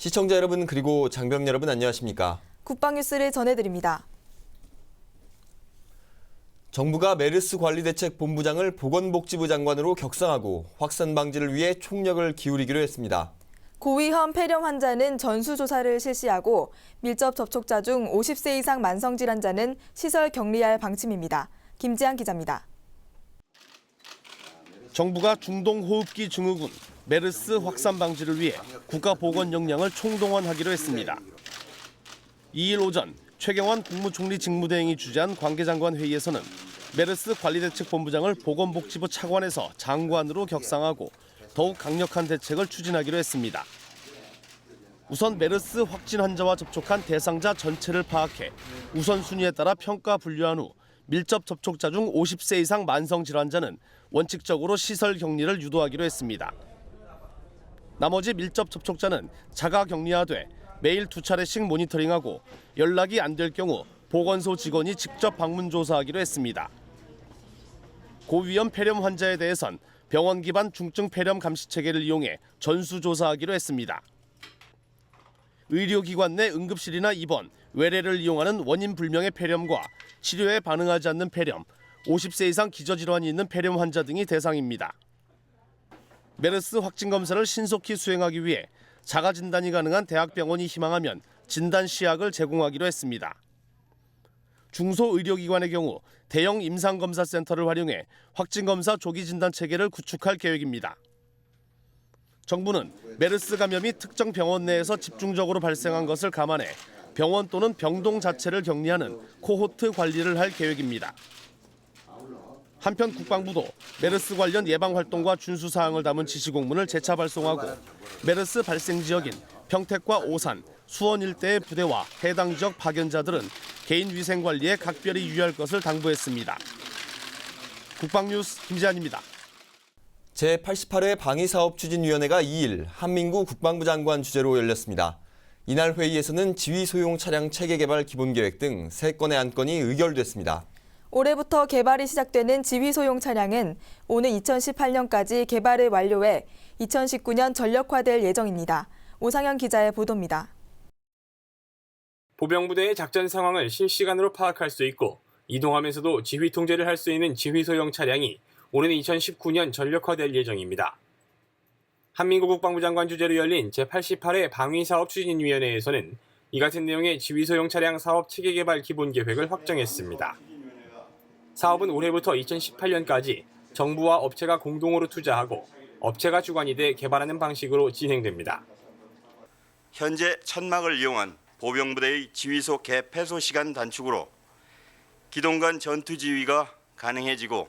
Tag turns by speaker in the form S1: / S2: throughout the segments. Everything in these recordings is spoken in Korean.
S1: 시청자 여러분 그리고 장병 여러분 안녕하십니까?
S2: 국방뉴스를 전해드립니다.
S1: 정부가 메르스 관리대책본부장을 보건복지부 장관으로 격상하고 확산 방지를 위해 총력을 기울이기로 했습니다.
S2: 고위험 폐렴 환자는 전수조사를 실시하고 밀접 접촉자 중 50세 이상 만성질환자는 시설 격리할 방침입니다. 김지한 기자입니다.
S3: 정부가 중동호흡기 증후군, 메르스 확산 방지를 위해 국가보건 역량을 총동원하기로 했습니다. 2일 오전 최경환 국무총리 직무대행이 주재한 관계장관 회의에서는 메르스 관리대책본부장을 보건복지부 차관에서 장관으로 격상하고 더욱 강력한 대책을 추진하기로 했습니다. 우선 메르스 확진 환자와 접촉한 대상자 전체를 파악해 우선순위에 따라 평가 분류한 후 밀접 접촉자 중 50세 이상 만성질환자는 원칙적으로 시설 격리를 유도하기로 했습니다. 나머지 밀접 접촉자는 자가 격리화돼 매일 2차례씩 모니터링하고 연락이 안 될 경우 보건소 직원이 직접 방문 조사하기로 했습니다. 고위험 폐렴 환자에 대해선 병원 기반 중증 폐렴 감시 체계를 이용해 전수 조사하기로 했습니다. 의료기관 내 응급실이나 입원, 외래를 이용하는 원인 불명의 폐렴과 치료에 반응하지 않는 폐렴, 50세 이상 기저질환이 있는 폐렴 환자 등이 대상입니다. 메르스 확진 검사를 신속히 수행하기 위해 자가 진단이 가능한 대학병원이 희망하면 진단 시약을 제공하기로 했습니다. 중소의료기관의 경우 대형 임상검사센터를 활용해 확진검사 조기 진단 체계를 구축할 계획입니다. 정부는 메르스 감염이 특정 병원 내에서 집중적으로 발생한 것을 감안해 병원 또는 병동 자체를 격리하는 코호트 관리를 할 계획입니다. 한편 국방부도 메르스 관련 예방 활동과 준수 사항을 담은 지시 공문을 재차 발송하고 메르스 발생 지역인 평택과 오산, 수원 일대의 부대와 해당 지역 파견자들은 개인 위생 관리에 각별히 유의할 것을 당부했습니다. 국방뉴스 김지한입니다.
S1: 제88회 방위사업추진위원회가 2일 한민구 국방부 장관 주재로 열렸습니다. 이날 회의에서는 지휘소용 차량 체계 개발 기본계획 등 3건의 안건이 의결됐습니다.
S2: 올해부터 개발이 시작되는 지휘소용 차량은 오는 2018년까지 개발을 완료해 2019년 전력화될 예정입니다. 오상현 기자의 보도입니다.
S4: 보병부대의 작전 상황을 실시간으로 파악할 수 있고 이동하면서도 지휘 통제를 할 수 있는 지휘소용 차량이 올해는 2019년 전력화될 예정입니다. 한민구 국방부 장관 주재로 열린 제88회 방위사업추진위원회에서는 이 같은 내용의 지휘소용 차량 사업 체계개발 기본계획을 확정했습니다. 사업은 올해부터 2018년까지 정부와 업체가 공동으로 투자하고 업체가 주관이 돼 개발하는 방식으로 진행됩니다.
S5: 현재 천막을 이용한 보병부대의 지휘소 개폐소 시간 단축으로 기동간 전투지휘가 가능해지고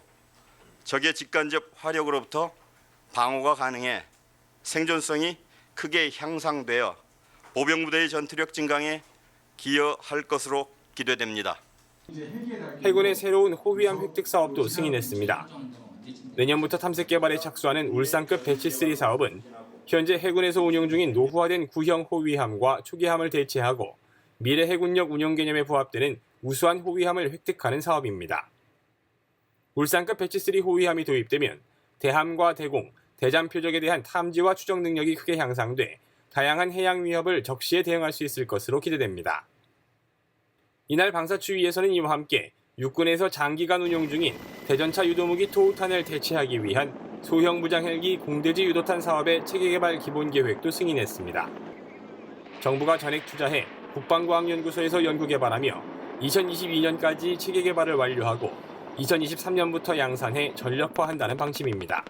S5: 적의 직간접 화력으로부터 방어가 가능해 생존성이 크게 향상되어 보병부대의 전투력 증강에 기여할 것으로 기대됩니다.
S4: 해군의 새로운 호위함 획득 사업도 승인했습니다. 내년부터 탐색 개발에 착수하는 울산급 배치3 사업은 현재 해군에서 운용 중인 노후화된 구형 호위함과 초기함을 대체하고 미래 해군력 운용 개념에 부합되는 우수한 호위함을 획득하는 사업입니다. 울산급 배치3 호위함이 도입되면 대함과 대공, 대잠 표적에 대한 탐지와 추적 능력이 크게 향상돼 다양한 해양 위협을 적시에 대응할 수 있을 것으로 기대됩니다. 이날 방사추위에서는 이와 함께 육군에서 장기간 운용 중인 대전차 유도무기 토우탄을 대체하기 위한 소형 무장 헬기 공대지 유도탄 사업의 체계개발 기본계획도 승인했습니다. 정부가 전액 투자해 국방과학연구소에서 연구개발하며 2022년까지 체계개발을 완료하고 2023년부터 양산해 전력화한다는 방침입니다.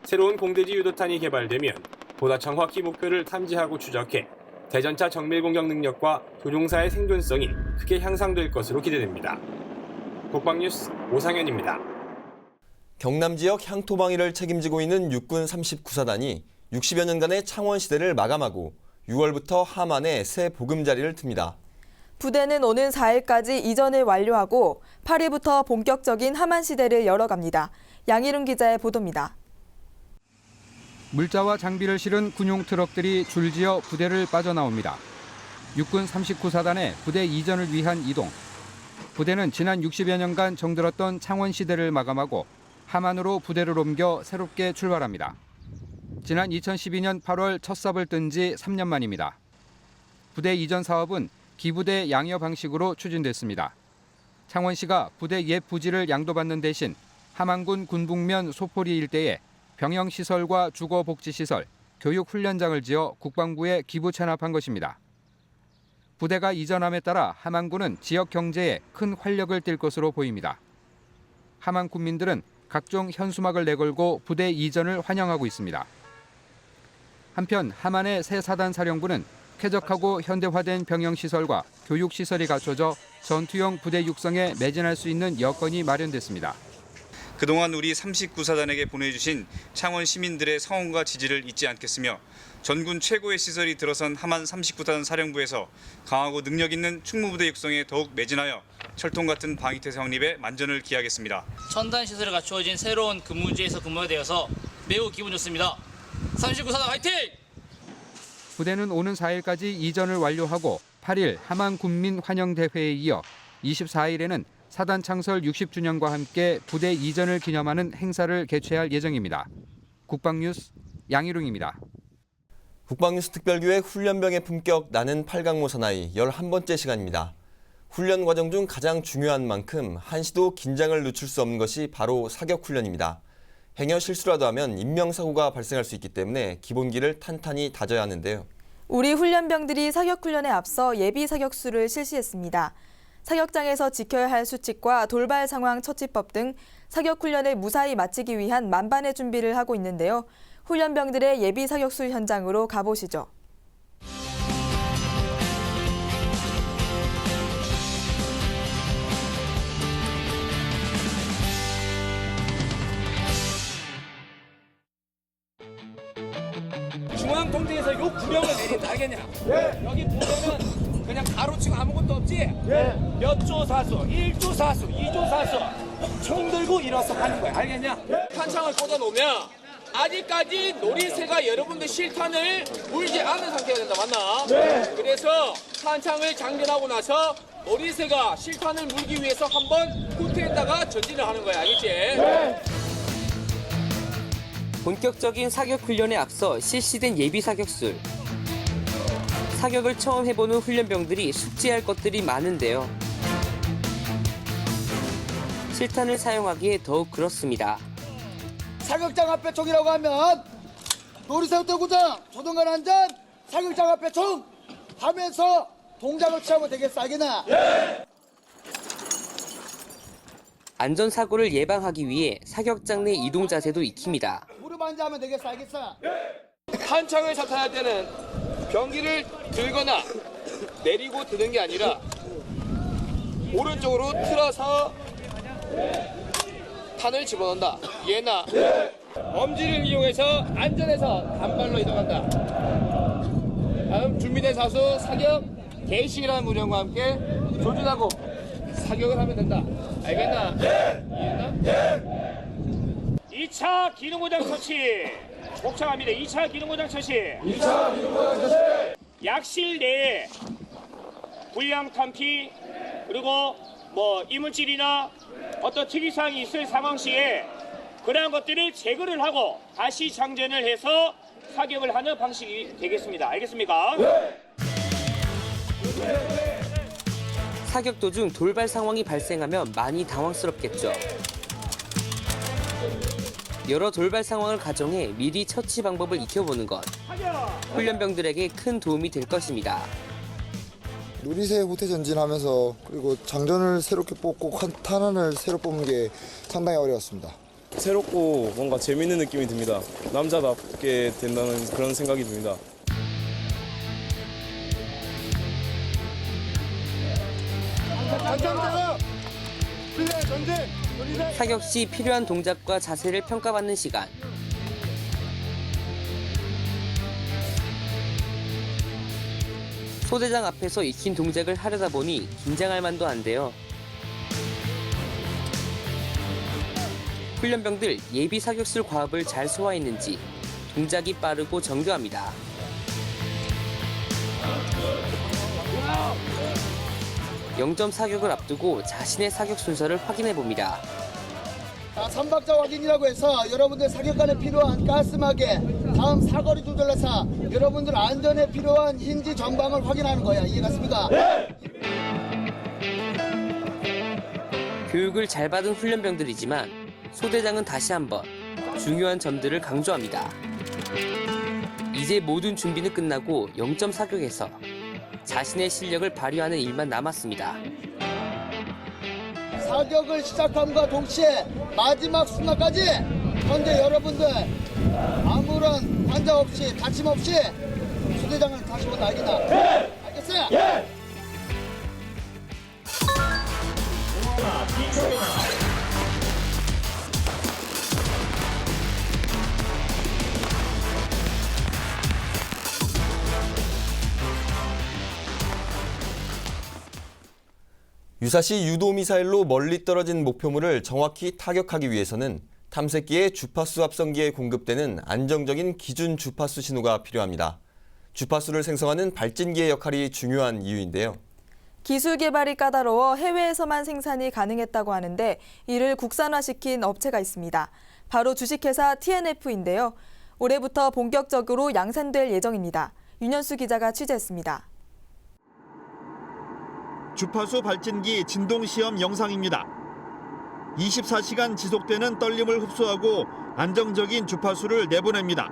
S4: 새로운 공대지 유도탄이 개발되면 보다 정확히 목표를 탐지하고 추적해 대전차 정밀 공격 능력과 조종사의 생존성이 크게 향상될 것으로 기대됩니다. 국방뉴스 오상현입니다.
S1: 경남 지역 향토방위를 책임지고 있는 육군 39사단이 60여 년간의 창원 시대를 마감하고 6월부터 함안에 새 보금자리를 틉니다.
S2: 부대는 오는 4일까지 이전을 완료하고 8일부터 본격적인 함안 시대를 열어갑니다. 양희룬 기자의 보도입니다.
S6: 물자와 장비를 실은 군용 트럭들이 줄지어 부대를 빠져나옵니다. 육군 39사단의 부대 이전을 위한 이동. 부대는 지난 60여 년간 정들었던 창원 시대를 마감하고 함안으로 부대를 옮겨 새롭게 출발합니다. 지난 2012년 8월 첫 삽을 뜬 지 3년 만입니다. 부대 이전 사업은 기부대 양여 방식으로 추진됐습니다. 창원시가 부대 옛 부지를 양도받는 대신 함안군 군북면 소포리 일대에 병영시설과 주거복지시설, 교육훈련장을 지어 국방부에 기부 체납한 것입니다. 부대가 이전함에 따라 함안군은 지역 경제에 큰 활력을 띨 것으로 보입니다. 함안 군민들은 각종 현수막을 내걸고 부대 이전을 환영하고 있습니다. 한편 함안의 새 사단 사령부는 쾌적하고 현대화된 병영시설과 교육시설이 갖춰져 전투형 부대 육성에 매진할 수 있는 여건이 마련됐습니다.
S7: 그동안 우리 39사단에게 보내주신 창원 시민들의 성원과 지지를 잊지 않겠으며 전군 최고의 시설이 들어선 함안 39사단 사령부에서 강하고 능력 있는 충무부대 육성에 더욱 매진하여 철통 같은 방위태세 확립에 만전을 기하겠습니다.
S8: 첨단 시설이 갖추어진 새로운 근무지에서 근무가 되어서 매우 기분 좋습니다. 39사단 화이팅!
S6: 부대는 오는 4일까지 이전을 완료하고 8일 함안 군민 환영대회에 이어 24일에는 사단 창설 60주년과 함께 부대 이전을 기념하는 행사를 개최할 예정입니다. 국방뉴스 양희룡입니다.
S1: 국방뉴스 특별기획 훈련병의 품격 나는 8강모 사나이 11번째 시간입니다. 훈련 과정 중 가장 중요한 만큼 한시도 긴장을 늦출 수 없는 것이 바로 사격훈련입니다. 행여 실수라도 하면 인명사고가 발생할 수 있기 때문에 기본기를 탄탄히 다져야 하는데요.
S2: 우리 훈련병들이 사격훈련에 앞서 예비 사격수를 실시했습니다. 사격장에서 지켜야 할 수칙과 돌발 상황 처치법 등 사격훈련을 무사히 마치기 위한 만반의 준비를 하고 있는데요. 훈련병들의 예비 사격수 현장으로 가보시죠.
S9: 중앙 통제에서 요 구령을 내린다, 알겠냐? 예. 여기 보면은 그냥 가로치고 아무것도 없지? 예. 몇 조 사수, 1조 사수, 2조 사수 총 들고 일어서 하는 거야, 알겠냐? 예. 탄창을 꽂아놓으면 아직까지 놀이새가 여러분들 실탄을 물지 않은 상태가 된다, 맞나? 네. 그래서 탄창을 장전하고 나서 놀이새가 실탄을 물기 위해서 한번 후퇴했다가 전진을 하는 거야, 알겠지? 네.
S10: 본격적인 사격 훈련에 앞서 실시된 예비 사격술. 사격을 처음 해보는 훈련병들이 숙지할 것들이 많은데요. 실탄을 사용하기에 더욱 그렇습니다.
S11: 사격장 앞에 총이라고 하면 놀이새우 대구장, 조동관 안전, 사격장 앞에 총 하면서 동작을 취하면 되겠어, 알겠나? 예!
S10: 안전사고를 예방하기 위해 사격장 내 이동 자세도 익힙니다.
S11: 무릎 앉아하면 되겠어, 알겠어?
S9: 탄창을 사탄할 때는 병기를 들거나 내리고 드는 게 아니라 오른쪽으로 틀어서 탄을 집어넣는다. 얘나 엄지를 이용해서 안전해서 단발로 이동한다. 다음 준비된 사수 사격 개식이라는 문형과 함께 조준하고 사격을 하면 된다. 알겠나? 이해했나? 2차 기능고장 처치. 복잡합니다. 2차 기능고장 처치. 2차 기능고장 처치. 약실 내에 불량 탄피 그리고 이물질이나 어떤 특이사항이 있을 상황 시에 그러한 것들을 제거를 하고 다시 장전을 해서 사격을 하는 방식이 되겠습니다. 알겠습니까?
S10: 사격 도중 돌발 상황이 발생하면 많이 당황스럽겠죠. 여러 돌발 상황을 가정해 미리 처치 방법을 익혀보는 것. 훈련병들에게 큰 도움이 될 것입니다.
S12: 놀이새 후퇴 전진하면서 그리고 장전을 새롭게 뽑고 탄환을 새로 뽑는 게 상당히 어려웠습니다.
S13: 새롭고 뭔가 재밌는 느낌이 듭니다. 남자답게 된다는 그런 생각이 듭니다.
S10: 사격 시 필요한 동작과 자세를 평가받는 시간. 소대장 앞에서 익힌 동작을 하려다 보니 긴장할 만도 한데요. 훈련병들 예비 사격술 과업을 잘 소화했는지 동작이 빠르고 정교합니다. 영점 사격을 앞두고 자신의 사격 순서를 확인해 봅니다.
S11: 3박자 확인이라고 해서 여러분들 사격관에 필요한 가스막에 다음 사거리 조절해서 여러분들 안전에 필요한 힌지 전방을 확인하는 거야. 이해갔습니까?
S10: 교육을 잘 받은 훈련병들이지만 소대장은 다시 한번 중요한 점들을 강조합니다. 이제 모든 준비는 끝나고 0점 사격에서 자신의 실력을 발휘하는 일만 남았습니다.
S11: 사격을 시작함과 동시에 마지막 순간까지 현재 여러분들 아무런 환자 없이 다침 없이 소대장을 다시 한번 알겠나? 알겠어요?
S1: 유사시 유도미사일로 멀리 떨어진 목표물을 정확히 타격하기 위해서는 탐색기의 주파수 합성기에 공급되는 안정적인 기준 주파수 신호가 필요합니다. 주파수를 생성하는 발진기의 역할이 중요한 이유인데요.
S2: 기술 개발이 까다로워 해외에서만 생산이 가능했다고 하는데 이를 국산화시킨 업체가 있습니다. 바로 주식회사 TNF인데요. 올해부터 본격적으로 양산될 예정입니다. 윤현수 기자가 취재했습니다.
S14: 주파수 발진기 진동 시험 영상입니다. 24시간 지속되는 떨림을 흡수하고 안정적인 주파수를 내보냅니다.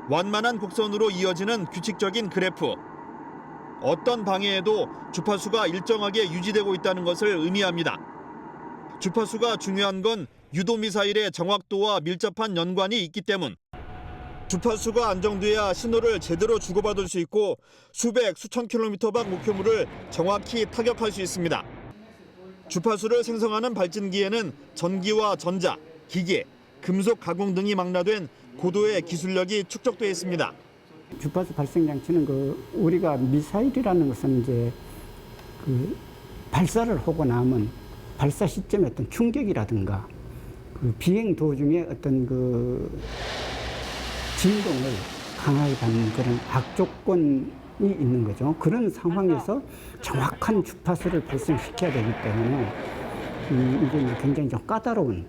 S14: 완만한 곡선으로 이어지는 규칙적인 그래프. 어떤 방해에도 주파수가 일정하게 유지되고 있다는 것을 의미합니다. 주파수가 중요한 건 유도미사일의 정확도와 밀접한 연관이 있기 때문. 주파수가 안정돼야 신호를 제대로 주고받을 수 있고 수백, 수천 킬로미터 밖 목표물을 정확히 타격할 수 있습니다. 주파수를 생성하는 발진기에는 전기와 전자, 기계, 금속 가공 등이 망라된 고도의 기술력이 축적되어 있습니다.
S15: 주파수 발생 장치는 우리가 미사일이라는 것은 이제 발사를 하고 나면 발사 시점의 어떤 충격이라든가 비행 도중에 어떤 진동을 강하게 받는 그런 악조건이 있는 거죠. 그런 상황에서 정확한 주파수를 발생시켜야 되기 때문에 이게 굉장히 좀 까다로운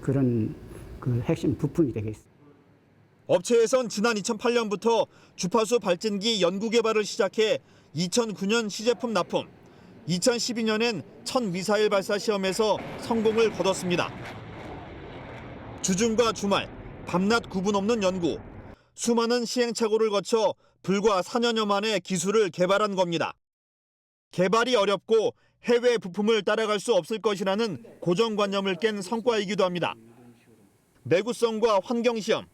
S15: 그런 핵심 부품이 되겠습니다.
S14: 업체에선 지난 2008년부터 주파수 발진기 연구 개발을 시작해 2009년 시제품 납품, 2012년엔 첫 미사일 발사 시험에서 성공을 거뒀습니다. 주중과 주말, 밤낮 구분 없는 연구, 수많은 시행착오를 거쳐 불과 4년여 만에 기술을 개발한 겁니다. 개발이 어렵고 해외 부품을 따라갈 수 없을 것이라는 고정관념을 깬 성과이기도 합니다. 내구성과 환경시험,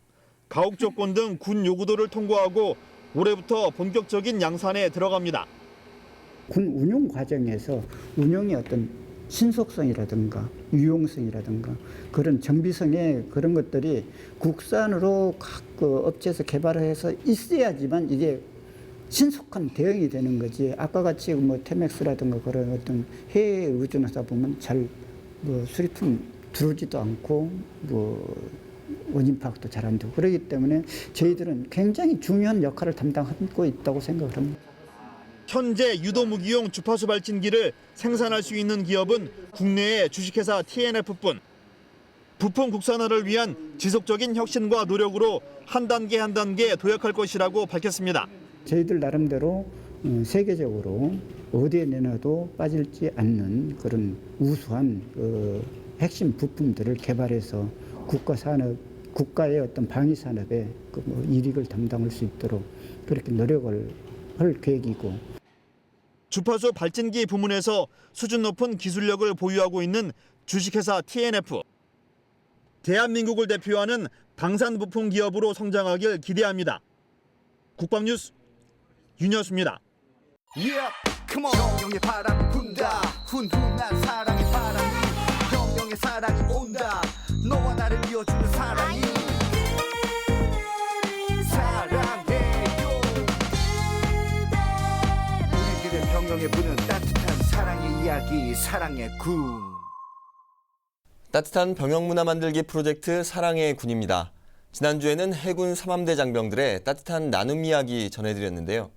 S14: 가혹 조건 등 군 요구도를 통과하고 올해부터 본격적인 양산에 들어갑니다.
S15: 군 운용 과정에서 운용의 어떤 신속성이라든가 유용성이라든가 그런 정비성의 그런 것들이 국산으로 각 업체에서 개발을 해서 있어야지만 이게 신속한 대응이 되는 거지. 아까 같이 테맥스라든가 그런 어떤 해외에 의존하다 보면 잘 수리품 들어오지도 않고 원인 파악도 잘 안 되고 그렇기 때문에 저희들은 굉장히 중요한 역할을 담당하고 있다고 생각을 합니다.
S14: 현재 유도무기용 주파수 발진기를 생산할 수 있는 기업은 국내의 주식회사 TNF뿐. 부품 국산화를 위한 지속적인 혁신과 노력으로 한 단계 한 단계 도약할 것이라고 밝혔습니다.
S15: 저희들 나름대로 세계적으로 어디에 내놔도 빠지지 않는 그런 우수한 핵심 부품들을 개발해서 국가의 어떤 방위 산업에 이익을 담당할 수 있도록 그렇게 노력을 할 계획이고.
S14: 주파수 발진기 부문에서 수준 높은 기술력을 보유하고 있는 주식회사 TNF. 대한민국을 대표하는 방산 부품 기업으로 성장하길 기대합니다. 국방뉴스 윤여수입니다.
S16: 영영의 바람이 분다. 훈훈한 사랑의 바람이 영영의 사랑이 온다. 너와 나를 이어주는 사랑이 사랑해요. 우리들의 병영에 부는 따뜻한 사랑의 이야기 사랑의 군.
S1: 따뜻한 병영문화 만들기 프로젝트 사랑의 군입니다. 지난주에는 해군 3함대 장병들의 따뜻한 나눔 이야기 전해드렸는데요.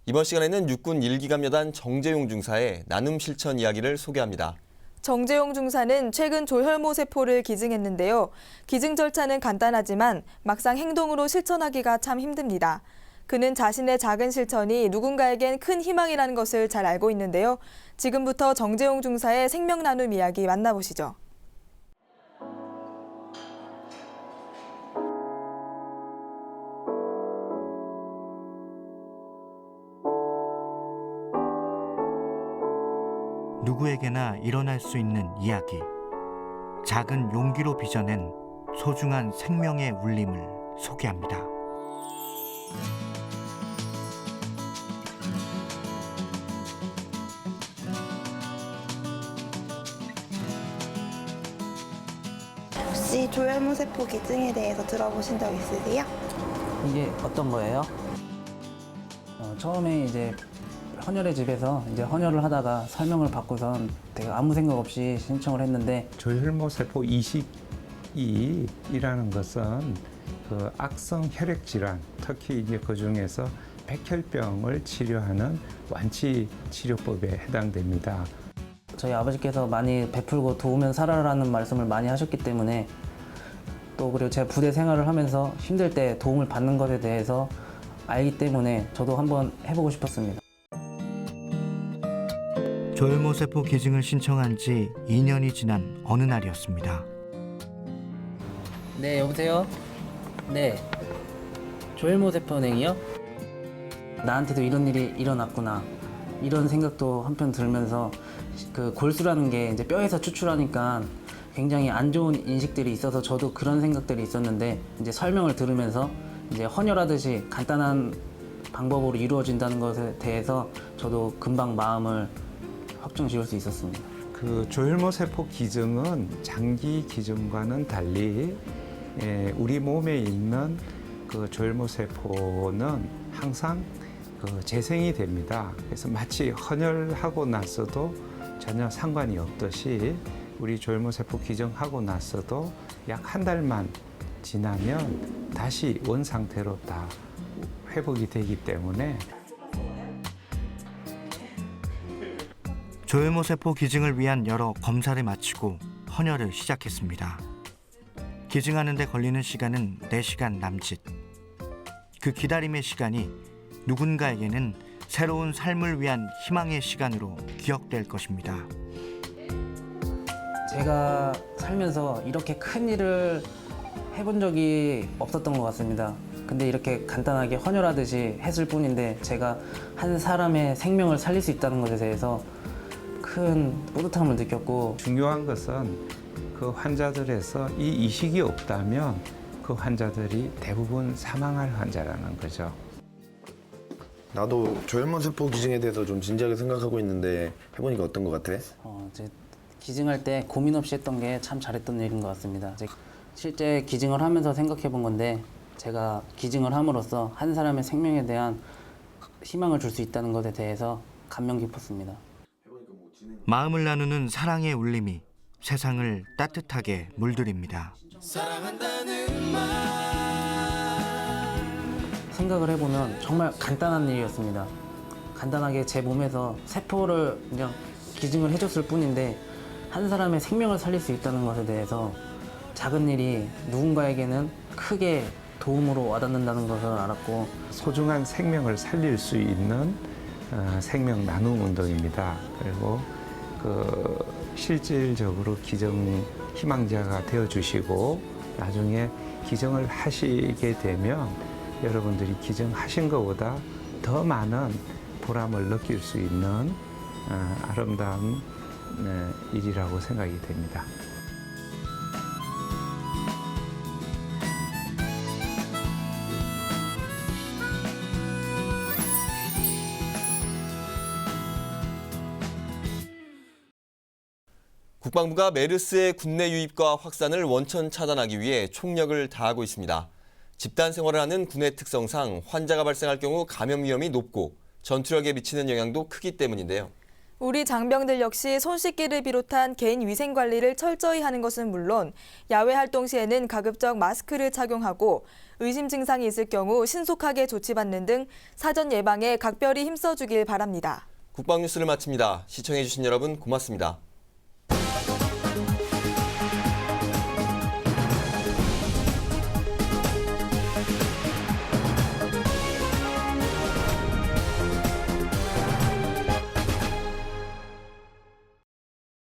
S1: 이번 시간에는 육군 1기감 여단 정재용 중사의 나눔 실천 이야기를 소개합니다.
S2: 정재용 중사는 최근 조혈모 세포를 기증했는데요. 기증 절차는 간단하지만 막상 행동으로 실천하기가 참 힘듭니다. 그는 자신의 작은 실천이 누군가에겐 큰 희망이라는 것을 잘 알고 있는데요. 지금부터 정재용 중사의 생명 나눔 이야기 만나보시죠.
S17: 누구에게나 일어날 수 있는 이야기. 작은 용기로 빚어낸 소중한 생명의 울림을 소개합니다.
S18: 혹시 조혈모 세포 기증에 대해서 들어보신 적 있으세요?
S19: 이게 어떤 거예요? 처음에 이제 헌혈의 집에서 이제 헌혈을 하다가 설명을 받고선 되게 아무 생각 없이 신청을 했는데
S20: 조혈모 세포 이식이라는 것은 그 악성 혈액 질환, 특히 이제 그 중에서 백혈병을 치료하는 완치 치료법에 해당됩니다.
S19: 저희 아버지께서 많이 베풀고 도우면 살아라는 말씀을 많이 하셨기 때문에 또 그리고 제가 부대 생활을 하면서 힘들 때 도움을 받는 것에 대해서 알기 때문에 저도 한번 해보고 싶었습니다.
S17: 조혈모세포 기증을 신청한 지 2년이 지난 어느 날이었습니다.
S19: 네, 여보세요? 네. 조혈모세포은행이요? 나한테도 이런 일이 일어났구나. 이런 생각도 한편 들면서 그 골수라는 게 이제 뼈에서 추출하니까 굉장히 안 좋은 인식들이 있어서 저도 그런 생각들이 있었는데 이제 설명을 들으면서 이제 헌혈하듯이 간단한 방법으로 이루어진다는 것에 대해서 저도 금방 마음을 확정 지을 수 있었습니다.
S20: 그 조혈모세포 기증은 장기 기증과는 달리 우리 몸에 있는 그 조혈모세포는 항상 그 재생이 됩니다. 그래서 마치 헌혈하고 나서도 전혀 상관이 없듯이 우리 조혈모세포 기증하고 나서도 약 한 달만 지나면 다시 원 상태로 다 회복이 되기 때문에
S17: 조혈모세포 기증을 위한 여러 검사를 마치고 헌혈을 시작했습니다. 기증하는 데 걸리는 시간은 4시간 남짓. 그 기다림의 시간이 누군가에게는 새로운 삶을 위한 희망의 시간으로 기억될 것입니다.
S19: 제가 살면서 이렇게 큰 일을 해본 적이 없었던 것 같습니다. 근데 이렇게 간단하게 헌혈하듯이 했을 뿐인데 제가 한 사람의 생명을 살릴 수 있다는 것에 대해서 큰 뿌듯함을 느꼈고,
S20: 중요한 것은 그 환자들에서 이 이식이 없다면 그 환자들이 대부분 사망할 환자라는 거죠.
S21: 나도 조혈모세포 기증에 대해서 좀 진지하게 생각하고 있는데 해보니까 어떤 것 같아?
S19: 이제 기증할 때 고민 없이 했던 게 참 잘했던 일인 것 같습니다. 실제 기증을 하면서 생각해 본 건데 제가 기증을 함으로써 한 사람의 생명에 대한 희망을 줄 수 있다는 것에 대해서 감명 깊었습니다.
S17: 마음을 나누는 사랑의 울림이 세상을 따뜻하게 물들입니다.
S19: 생각을 해보면 정말 간단한 일이었습니다. 간단하게 제 몸에서 세포를 그냥 기증을 해줬을 뿐인데 한 사람의 생명을 살릴 수 있다는 것에 대해서 작은 일이 누군가에게는 크게 도움으로 와닿는다는 것을 알았고,
S20: 소중한 생명을 살릴 수 있는 생명 나눔 운동입니다. 그리고 그 실질적으로 기증 희망자가 되어주시고 나중에 기증을 하시게 되면 여러분들이 기증하신 것보다 더 많은 보람을 느낄 수 있는 아름다운 일이라고 생각이 됩니다.
S1: 국방부가 메르스의 국내 유입과 확산을 원천 차단하기 위해 총력을 다하고 있습니다. 집단 생활을 하는 군의 특성상 환자가 발생할 경우 감염 위험이 높고 전투력에 미치는 영향도 크기 때문인데요.
S2: 우리 장병들 역시 손 씻기를 비롯한 개인 위생 관리를 철저히 하는 것은 물론 야외 활동 시에는 가급적 마스크를 착용하고 의심 증상이 있을 경우 신속하게 조치받는 등 사전 예방에 각별히 힘써주길 바랍니다.
S1: 국방뉴스를 마칩니다. 시청해주신 여러분 고맙습니다.